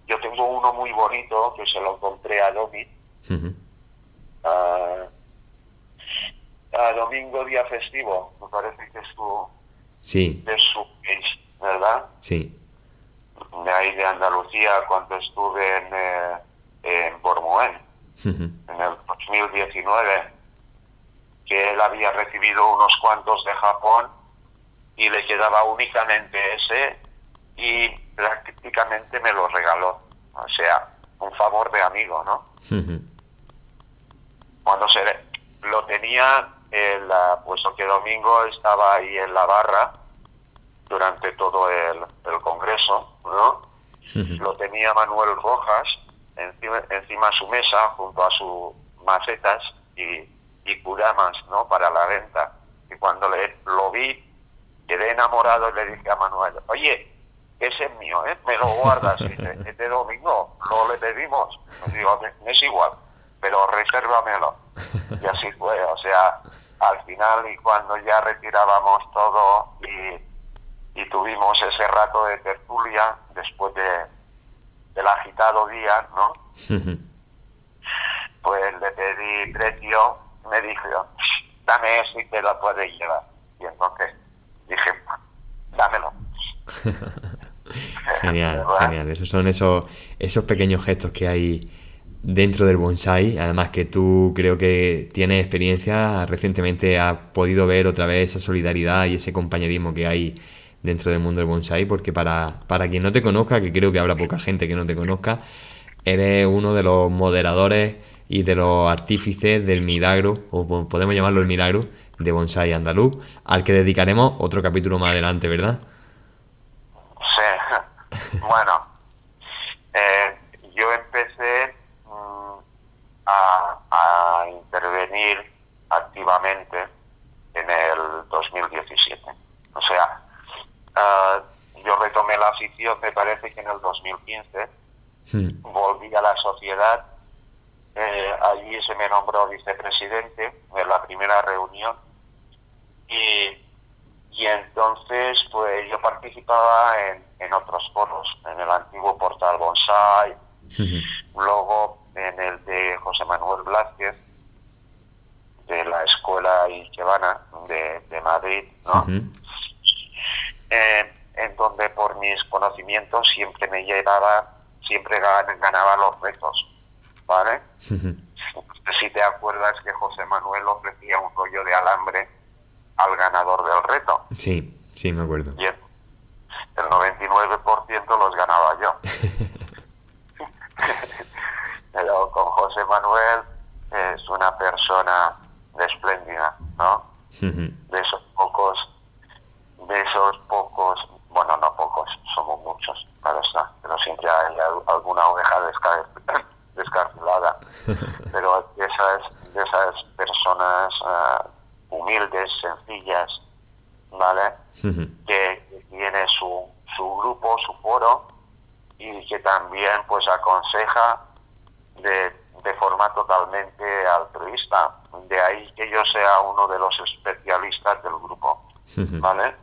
Yo tengo uno muy bonito que se lo compré a Domi. A Domingo Día Festivo, me parece que es su case, ¿verdad? Sí. De ahí de Andalucía, cuando estuve en Bormuén, en el 2019, que él había recibido unos cuantos de Japón y le quedaba únicamente ese, y prácticamente me lo regaló. O sea, un favor de amigo, ¿no? Cuando lo tenía, puesto que Domingo estaba ahí en la barra durante todo el congreso, ¿no? Lo tenía Manuel Rojas encima de su mesa, junto a sus macetas y kuramas, ¿no? Para la venta. Y cuando lo vi, quedé enamorado y le dije a Manuel, oye, ese es mío, ¿eh? Me lo guardas. Y dice, este Domingo lo le pedimos. Y digo, me es igual, pero resérvamelo. Y así fue, o sea, al final, y cuando ya retirábamos todo y tuvimos ese rato de tertulia después del agitado día, ¿no? Pues le pedí precio, me dijo, dame eso y te lo puedes llevar. Y entonces dije, dámelo. Genial. Esos son esos pequeños gestos que hay dentro del bonsai, además que tú creo que tienes experiencia, recientemente has podido ver otra vez esa solidaridad y ese compañerismo que hay dentro del mundo del bonsai, porque para quien no te conozca, que creo que habrá poca gente que no te conozca, eres uno de los moderadores y de los artífices del milagro, o podemos llamarlo el milagro, de Bonsai Andaluz, al que dedicaremos otro capítulo más adelante, ¿verdad? Sí, bueno, yo empecé a intervenir activamente en el 2017. O sea, yo retomé la afición, me parece que en el 2015, volví a la sociedad, allí se me nombró vicepresidente en la primera reunión y entonces pues yo participaba en otros foros, en el antiguo portal Bonsai, luego en el de José Manuel Blázquez, de la Escuela Ikebana de Madrid, ¿no? En donde por mis conocimientos siempre ganaba los retos, ¿vale? Si te acuerdas que José Manuel ofrecía un rollo de alambre al ganador del reto. Sí, sí, me acuerdo. Y el 99% los ganaba yo. Pero con José Manuel es una persona espléndida, ¿no? De esos pocos, bueno, no pocos, somos muchos, claro está, pero siempre hay alguna oveja descarrilada. Pero de esas personas humildes, sencillas, ¿vale? Que tiene su grupo, su foro, y que también pues aconseja de forma totalmente altruista. De ahí que yo sea uno de los especialistas del grupo, ¿vale?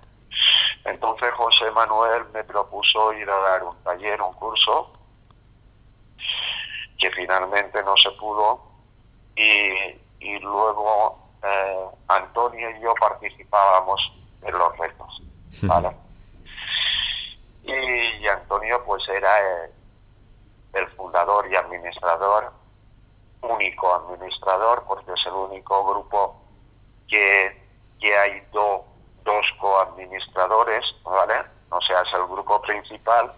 Entonces José Manuel me propuso ir a dar un taller, un curso, que finalmente no se pudo, y luego Antonio y yo participábamos en los retos, ¿vale? Y Antonio pues era el fundador y único administrador, porque es el único grupo que hay dos coadministradores, ¿vale? O sea, es el grupo principal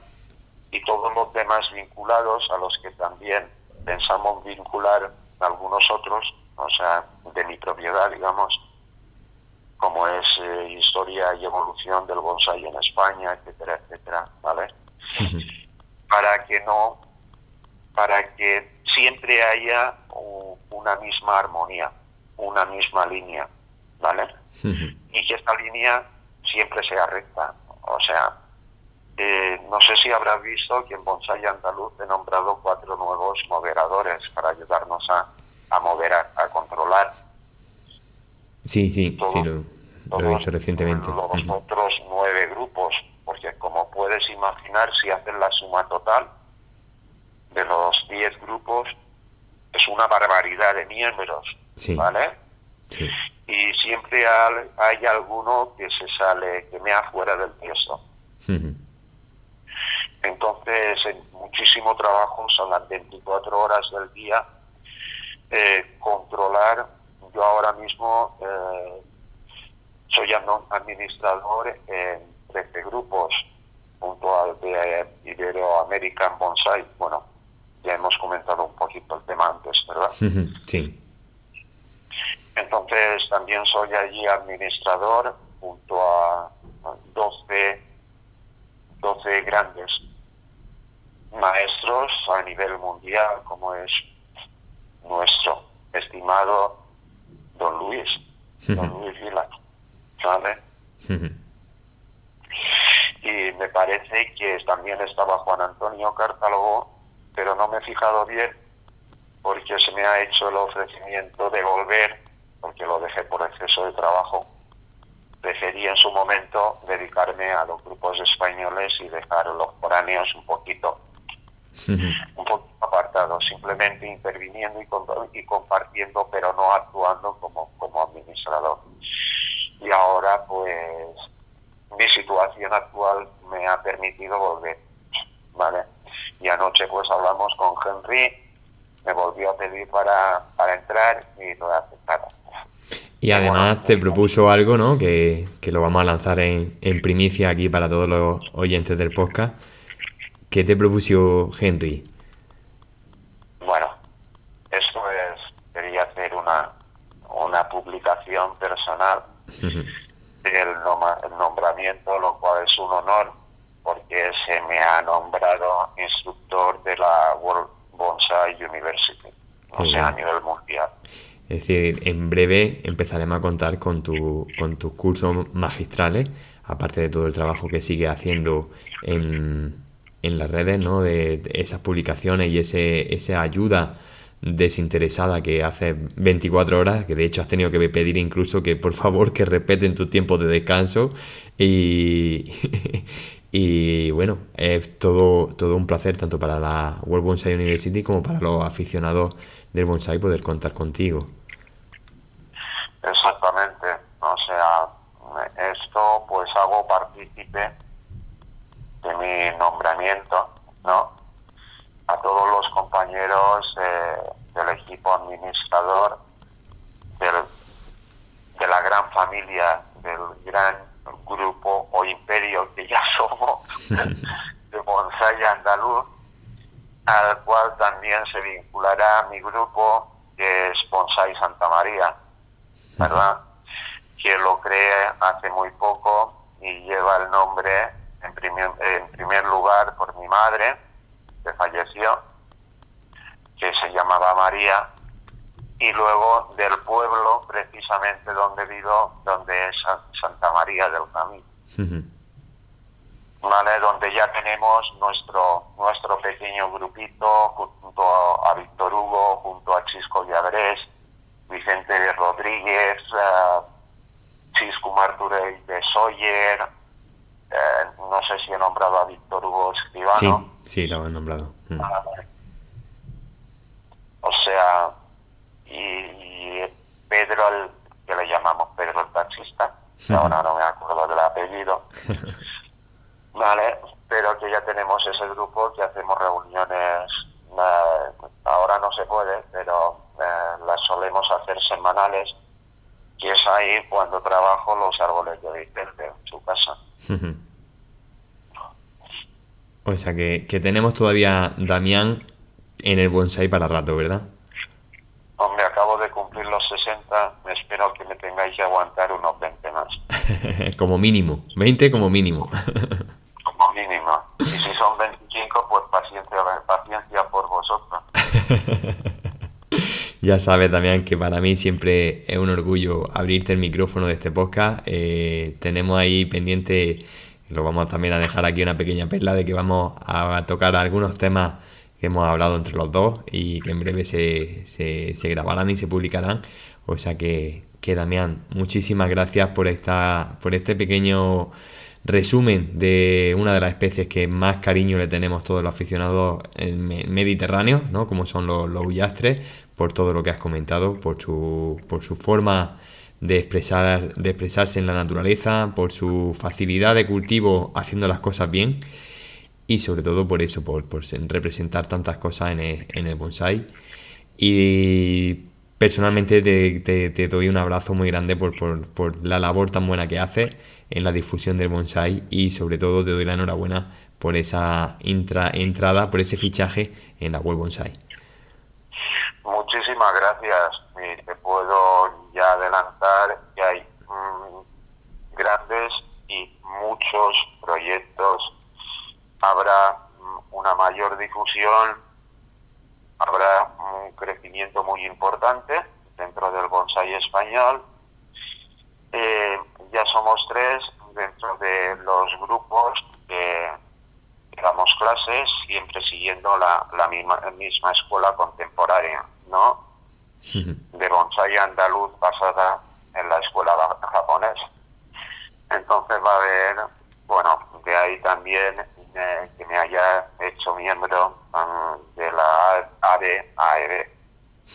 y todos los demás vinculados, a los que también pensamos vincular algunos otros, o sea, de mi propiedad, digamos, como es historia y evolución del bonsai en España, etcétera, etcétera, ¿vale? Para que siempre haya una misma armonía, una misma línea, ¿vale? Y que esta línea siempre sea recta. O sea, no sé si habrás visto que en Bonsai Andaluz he nombrado 4 nuevos moderadores para ayudarnos a moderar, a controlar. Sí, lo he visto recientemente. Los otros 9 grupos, porque como puedes imaginar, si haces la suma total de los 10 grupos, es una barbaridad de miembros, ¿vale? Sí. Y siempre hay alguno que se sale, que mea fuera del texto. Entonces, muchísimo trabajo, son las 24 horas del día, controlar. Yo ahora mismo soy administrador en 13 grupos, junto al de Ibero-American Bonsai. Bueno, ya hemos comentado un poquito el tema antes, ¿verdad? Sí. Entonces también soy allí administrador junto a 12 grandes maestros a nivel mundial, como es nuestro estimado Don Luis Vila, ¿vale? Y me parece que también estaba Juan Antonio Cartálogo, pero no me he fijado bien porque se me ha hecho el ofrecimiento de volver, porque lo dejé por exceso de trabajo. Preferí en su momento dedicarme a los grupos españoles y dejar los foráneos un poquito apartados, simplemente interviniendo y compartiendo, pero no actuando como administrador. Y ahora pues mi situación actual me ha permitido volver, ¿vale? Y anoche pues hablamos con Henry me volvió a pedir para entrar y lo he aceptado. Y además te propuso algo, ¿no? Que lo vamos a lanzar en primicia aquí para todos los oyentes del podcast. ¿Qué te propuso Henry? Bueno, eso quería hacer una publicación personal el nombramiento, lo cual es un honor porque se me ha nombrado instructor de la World Bonsai University, o sea, a nivel mundial. Es decir, en breve empezaremos a contar con tus cursos magistrales, aparte de todo el trabajo que sigue haciendo en las redes, ¿no? De esas publicaciones y esa ayuda desinteresada que hace 24 horas, que de hecho has tenido que pedir incluso que por favor que respeten tus tiempos de descanso y, y bueno, es todo un placer tanto para la World Bonsai University como para los aficionados del bonsai poder contar contigo. Exactamente, o sea, esto pues hago partícipe de mi nombramiento, ¿no? A todos los compañeros del equipo administrador de la gran familia, del gran grupo o imperio que ya somos de Bonsai Andaluz, al cual también se vinculará mi grupo, que es Bonsai Santa María, ¿verdad? Que lo creé hace muy poco y lleva el nombre en primer lugar por mi madre, que falleció, que se llamaba María, y luego del pueblo precisamente donde vivo, donde es Santa María del Camino. ¿Vale? Donde ya tenemos nuestro pequeño grupito junto a Víctor Hugo, junto a Chisco Lladrés, Vicente Rodríguez, Chisco Marturell de Sóller, no sé si he nombrado a Víctor Hugo Escribano. Sí, lo he nombrado. O sea, y Pedro, que le llamamos Pedro el taxista, ahora no me acuerdo del apellido, ¿vale? Pero que ya tenemos ese grupo que hacemos reuniones, ahora no se puede, pero las solemos hacer semanales, y es ahí cuando trabajo los árboles de Vicente en su casa. O sea que tenemos todavía Damián en el bonsai para rato, ¿verdad? Hombre, acabo de cumplir los 60, espero que me tengáis que aguantar unos 20 más. Como mínimo, 20 como mínimo. Como mínimo. Y si son 25, pues paciencia por vosotros. Ya sabes, Damián, que para mí siempre es un orgullo abrirte el micrófono de este podcast. Tenemos ahí pendiente, lo vamos también a dejar aquí una pequeña perla de que vamos a tocar algunos temas que hemos hablado entre los dos y que en breve se grabarán y se publicarán. O sea que Damián, muchísimas gracias por este pequeño resumen de una de las especies que más cariño le tenemos todos los aficionados mediterráneos, ¿no? Como son los ullastres, por todo lo que has comentado, por su forma de expresarse en la naturaleza, por su facilidad de cultivo haciendo las cosas bien y sobre todo por eso, por representar tantas cosas en el bonsai. Y personalmente te doy un abrazo muy grande por la labor tan buena que haces en la difusión del bonsai y sobre todo te doy la enhorabuena por esa entrada, por ese fichaje en la World Bonsai. Muchísimas gracias. Y te puedo ya adelantar que hay grandes y muchos proyectos. Habrá una mayor difusión, habrá un crecimiento muy importante dentro del bonsai español. Ya somos 3 dentro de los grupos que damos clases, siempre siguiendo la misma escuela contemporánea, ¿no? De bonsai andaluz basada en la escuela japonesa. Entonces va a haber, bueno, de ahí también que me haya hecho miembro de la AEB.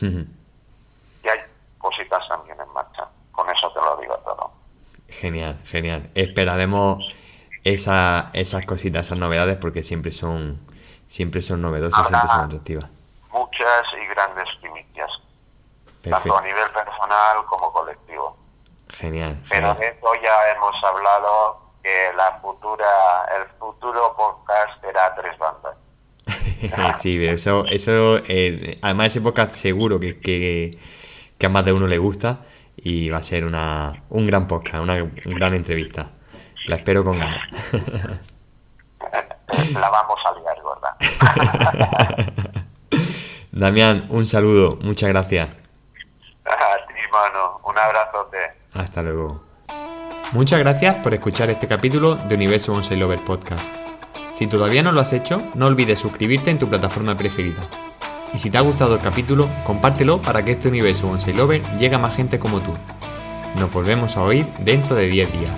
Y hay cositas también en marcha. Con eso te lo digo todo. Genial. Esperaremos esas cositas, esas novedades, porque siempre son novedosas, siempre son atractivas. muchas y grandes primicias, Perfecto. tanto a nivel personal como colectivo. Genial. Pero de eso ya hemos hablado, que el futuro podcast será 3 bandas. Sí, pero eso además ese podcast seguro que a más de uno le gusta y va a ser un gran podcast, una gran entrevista. La espero con ganas. La vamos a liar, gorda. Damián, un saludo, muchas gracias. A ti, mano, un abrazote. Hasta luego. Muchas gracias por escuchar este capítulo de Universo Bonsai Lover Podcast. Si todavía no lo has hecho, no olvides suscribirte en tu plataforma preferida. Y si te ha gustado el capítulo, compártelo para que este Universo Bonsai Lover llegue a más gente como tú. Nos volvemos a oír dentro de 10 días.